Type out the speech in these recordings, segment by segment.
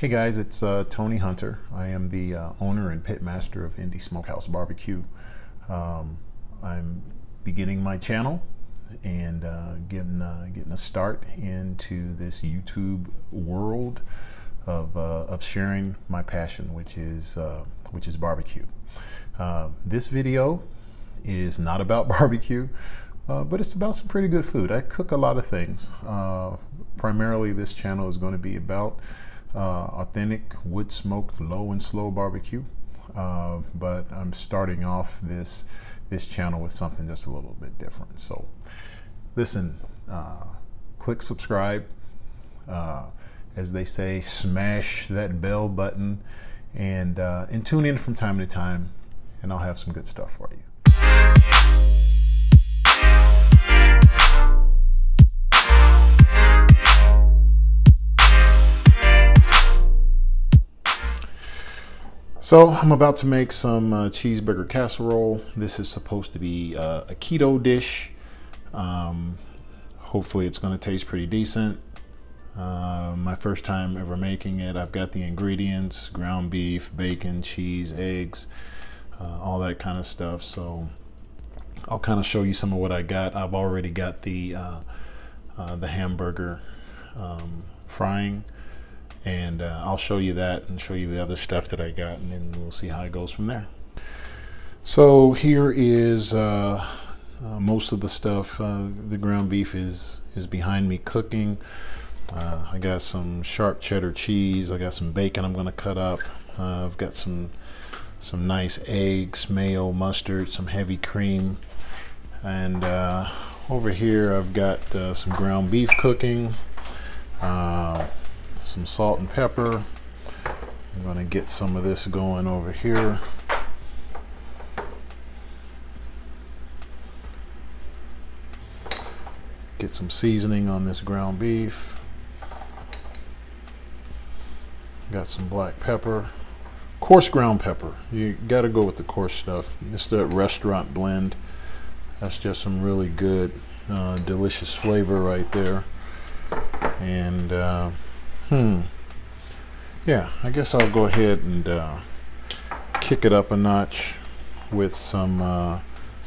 Hey guys, it's Tony Hunter. I am the owner and pitmaster of Indie Smokehouse Barbecue. I'm beginning my channel and getting a start into this YouTube world of sharing my passion, which is barbecue. This video is not about barbecue, but it's about some pretty good food. I cook a lot of things. Primarily, this channel is going to be about authentic wood smoked low and slow barbecue, but I'm starting off this channel with something just a little bit different. So listen, click subscribe, as they say, smash that bell button, and tune in from time to time, and I'll have some good stuff for you. So I'm about to make some cheeseburger casserole. This is supposed to be a keto dish. Hopefully it's going to taste pretty decent. My first time ever making it. I've got the ingredients: ground beef, bacon, cheese, eggs, all that kind of stuff. So I'll kind of show you some of what I got. I've already got the hamburger frying. And I'll show you that and show you the other stuff that I got, and then we'll see how it goes from there. So here is most of the stuff. The ground beef is behind me cooking. I got some sharp cheddar cheese. I got some bacon I'm going to cut up. I've got some nice eggs, mayo, mustard, some heavy cream, and over here I've got some ground beef cooking. Some salt and pepper. I'm going to get some of this going over here. Get some seasoning on this ground beef. Got some black pepper. Coarse ground pepper. You got to go with the coarse stuff. It's the restaurant blend. That's just some really good, delicious flavor right there. And yeah, I guess I'll go ahead and kick it up a notch with some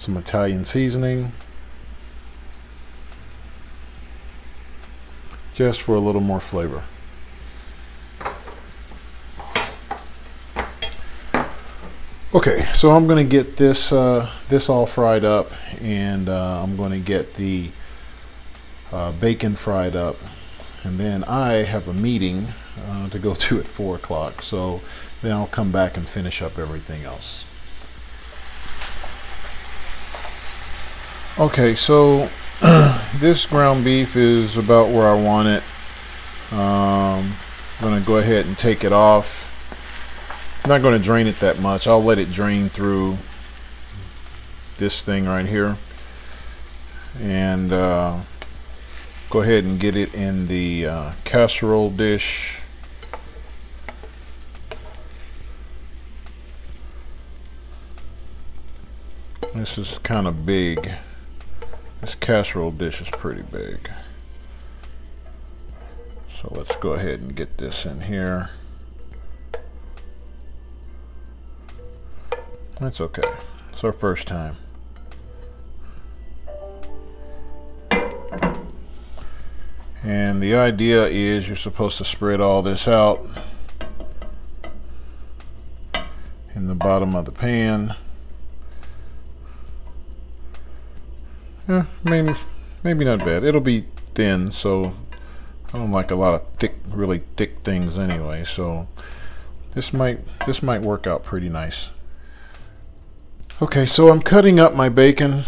Italian seasoning, just for a little more flavor. Okay, so I'm going to get this all fried up, and I'm going to get the bacon fried up. And then I have a meeting to go to at 4 o'clock. So then I'll come back and finish up everything else. Okay, so this ground beef is about where I want it. I'm going to go ahead and take it off. I'm not going to drain it that much. I'll let it drain through this thing right here. And go ahead and get it in the casserole dish. This is kind of big. This casserole dish is pretty big. So let's go ahead and get this in here. That's okay. It's our first time. And the idea is you're supposed to spread all this out in the bottom of the pan. Yeah, maybe not bad. It'll be thin, so I don't like a lot of thick, really thick things anyway. So this might work out pretty nice. Okay, so I'm cutting up my bacon,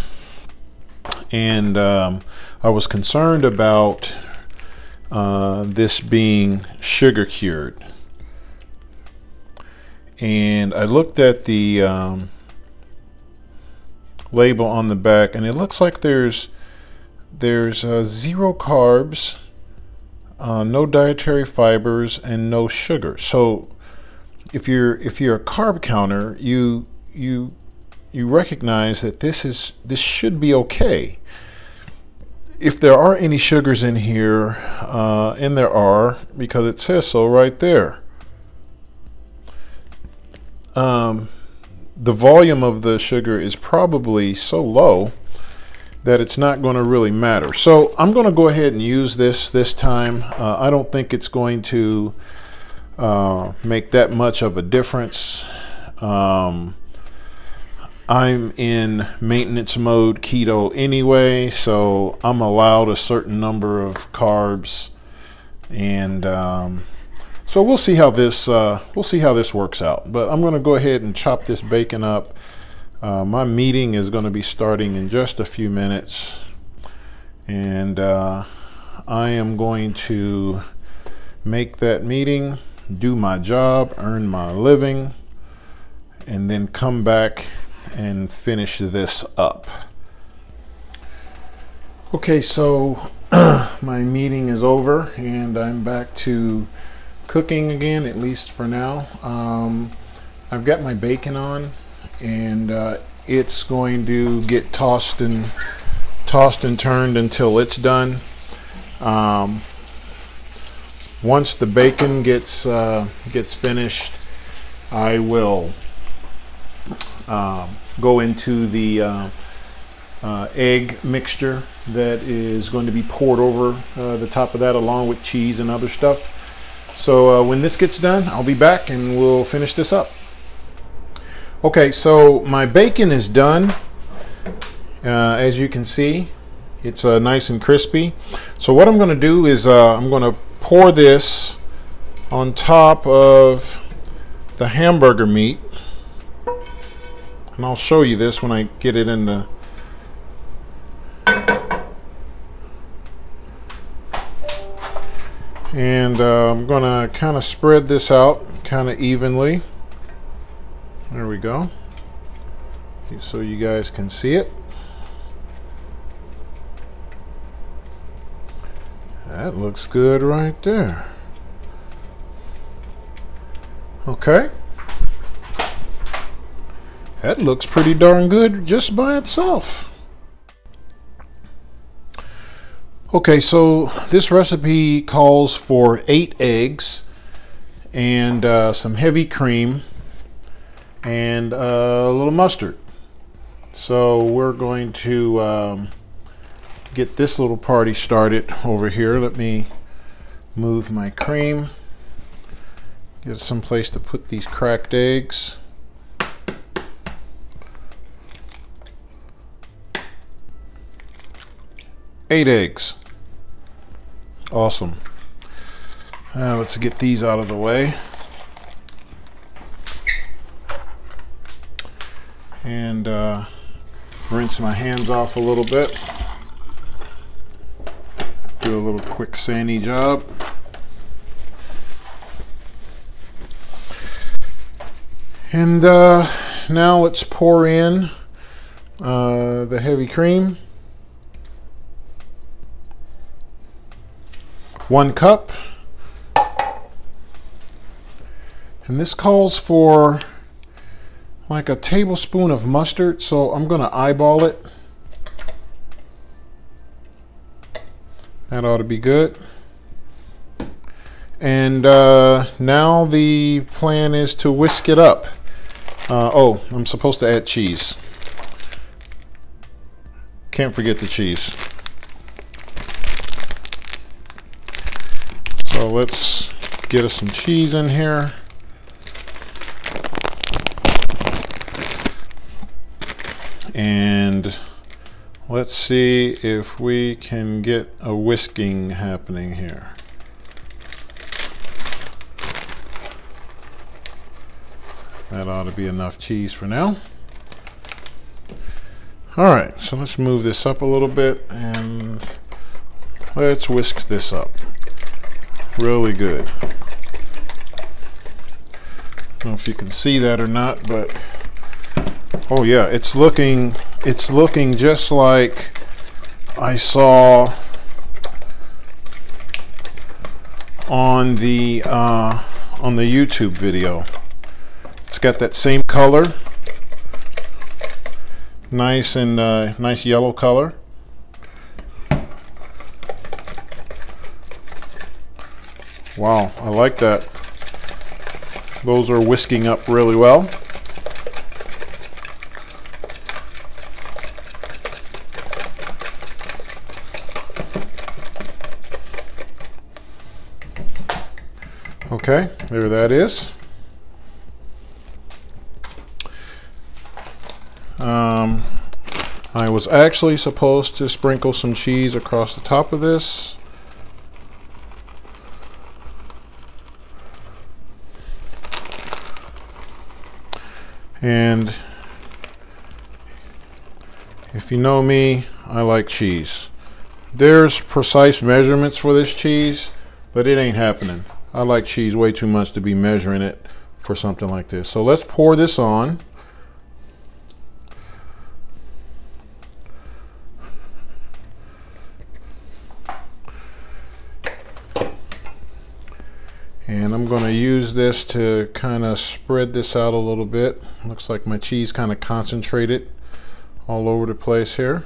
and I was concerned about this being sugar cured, and I looked at the label on the back, and it looks like there's 0 carbs, no dietary fibers, and no sugar. So if you're a carb counter, you recognize that this should be okay. If there are any sugars in here, and there are, because it says so right there, the volume of the sugar is probably so low that it's not going to really matter. So I'm going to go ahead and use this time. I don't think it's going to make that much of a difference. I'm in maintenance mode keto anyway, so I'm allowed a certain number of carbs, and so we'll see how this works out. But I'm going to go ahead and chop this bacon up. My meeting is going to be starting in just a few minutes, and I am going to make that meeting, do my job, earn my living, and then come back and finish this up. Okay, so my meeting is over and I'm back to cooking again, at least for now. I've got my bacon on, and it's going to get tossed and turned until it's done. Once the bacon gets finished, I will go into the egg mixture that is going to be poured over the top of that, along with cheese and other stuff. So when this gets done, I'll be back and we'll finish this up. Okay, so my bacon is done. As you can see, it's nice and crispy. So what I'm going to do is I'm going to pour this on top of the hamburger meat. And I'll show you this when I get it in the... And I'm going to kind of spread this out kind of evenly. There we go. So you guys can see it. That looks good right there. Okay. That looks pretty darn good just by itself. Okay, so this recipe calls for 8 eggs and some heavy cream and a little mustard. So we're going to get this little party started over here. Let me move my cream, get some place to put these cracked eggs. Eight eggs. Awesome. Let's get these out of the way. And rinse my hands off a little bit. Do a little quick sandy job. And now let's pour in the heavy cream. 1 cup. And this calls for like a tablespoon of mustard, so I'm going to eyeball it. That ought to be good. And now the plan is to whisk it up. Oh, I'm supposed to add cheese. Can't forget the cheese. So let's get us some cheese in here. And let's see if we can get a whisking happening here. That ought to be enough cheese for now. All right, so let's move this up a little bit and let's whisk this up. Really good. I don't know if you can see that or not, but oh yeah, it's looking just like I saw on the YouTube video. It's got that same color, nice and nice yellow color. Wow, I like that. Those are whisking up really well. Okay, there that is. I was actually supposed to sprinkle some cheese across the top of this. And if you know me, I like cheese. There's precise measurements for this cheese, but it ain't happening. I like cheese way too much to be measuring it for something like this. So let's pour this on. And I'm going to use this to kind of spread this out a little bit. Looks like my cheese kind of concentrated all over the place here.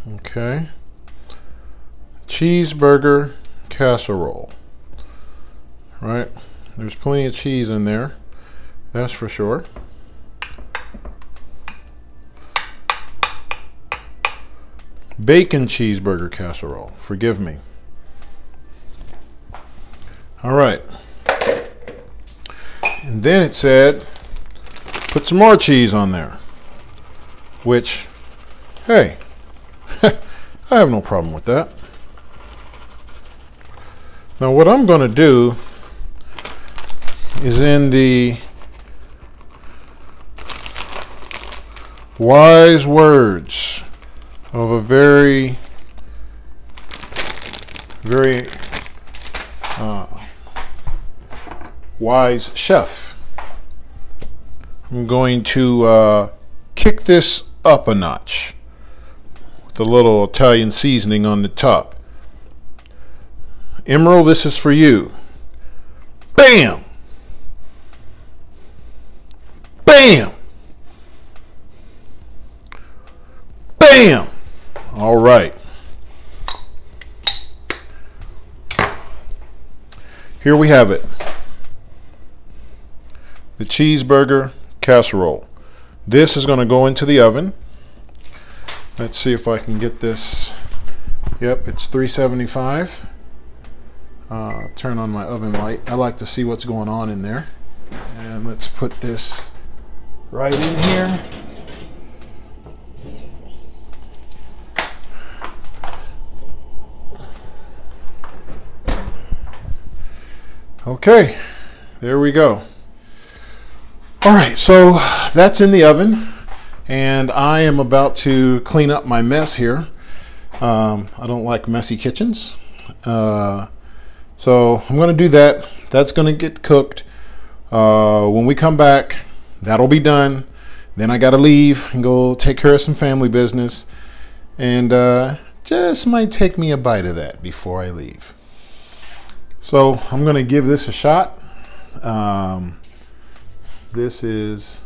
Okay. Cheeseburger casserole. Right? There's plenty of cheese in there. That's for sure. Bacon cheeseburger casserole. Forgive me. All right. And then it said, put some more cheese on there. Which, hey, I have no problem with that. Now what I'm going to do is, in the wise words of a very wise chef, I'm going to kick this up a notch with a little Italian seasoning on the top. Emerald, this is for you. Bam! Bam! Bam! All right. Here we have it. The cheeseburger casserole. This is going to go into the oven. Let's see if I can get this. Yep, it's 375. Turn on my oven light. I like to see what's going on in there. And let's put this right in here. Okay, there we go. All right, so that's in the oven, and I am about to clean up my mess here. I don't like messy kitchens. So I'm going to do that. That's going to get cooked. When we come back, that'll be done. Then I got to leave and go take care of some family business. And just might take me a bite of that before I leave. So I'm going to give this a shot. This is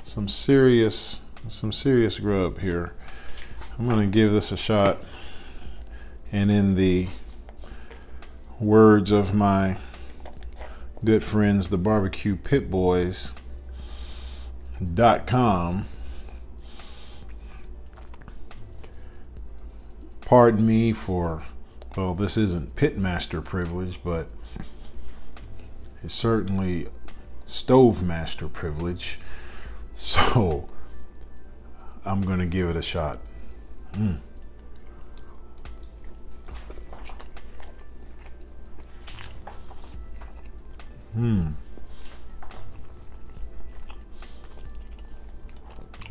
some serious grub here. I'm going to give this a shot. And in the words of my good friends, the barbecue pit boys.com, pardon me for, well, this isn't pitmaster privilege, but it's certainly stove master privilege. So I'm gonna give it a shot.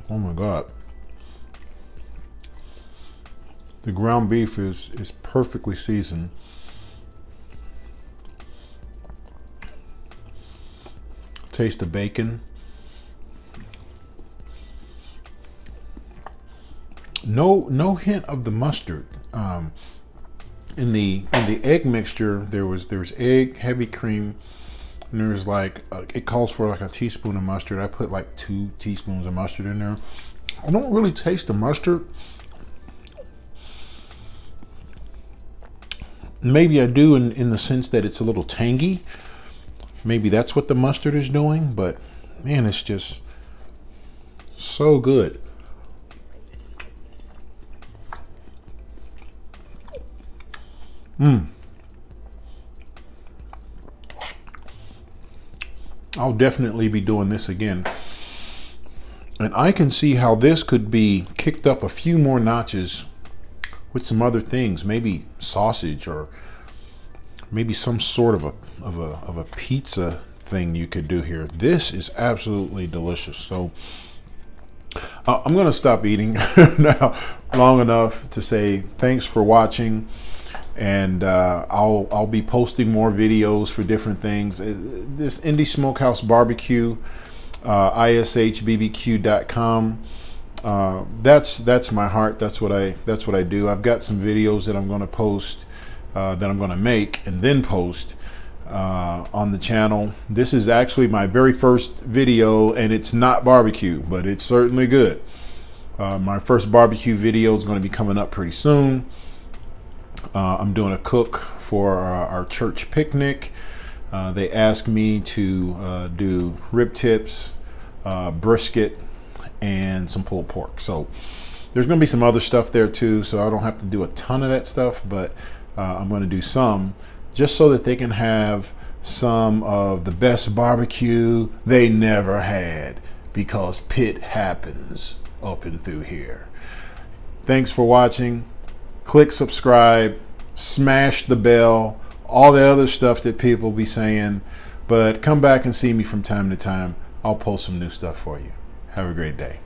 Oh my God. The ground beef is perfectly seasoned. Taste the bacon. No hint of the mustard. In the egg mixture, there was egg, heavy cream, and there's like it calls for like a teaspoon of mustard. I put like 2 teaspoons of mustard in there. I don't really taste the mustard. Maybe I do in the sense that it's a little tangy. Maybe that's what the mustard is doing, but man, it's just so good. I'll definitely be doing this again. And I can see how this could be kicked up a few more notches with some other things, maybe sausage or maybe some sort of a pizza thing you could do here. This is absolutely delicious. So I'm going to stop eating now long enough to say thanks for watching, and I'll be posting more videos for different things. This Indie Smokehouse Barbecue, ishbbq.com. That's my heart. That's what I do. I've got some videos that I'm going to post, that I'm going to make and then post on the channel. This is actually my very first video, and it's not barbecue, but it's certainly good. My first barbecue video is going to be coming up pretty soon. I'm doing a cook for our church picnic. They asked me to do rib tips, brisket, and some pulled pork. So there's going to be some other stuff there too, so I don't have to do a ton of that stuff, but I'm going to do some just so that they can have some of the best barbecue they never had, because Pitt happens up and through here. Thanks for watching. Click subscribe, smash the bell, all the other stuff that people be saying, but come back and see me from time to time. I'll post some new stuff for you. Have a great day.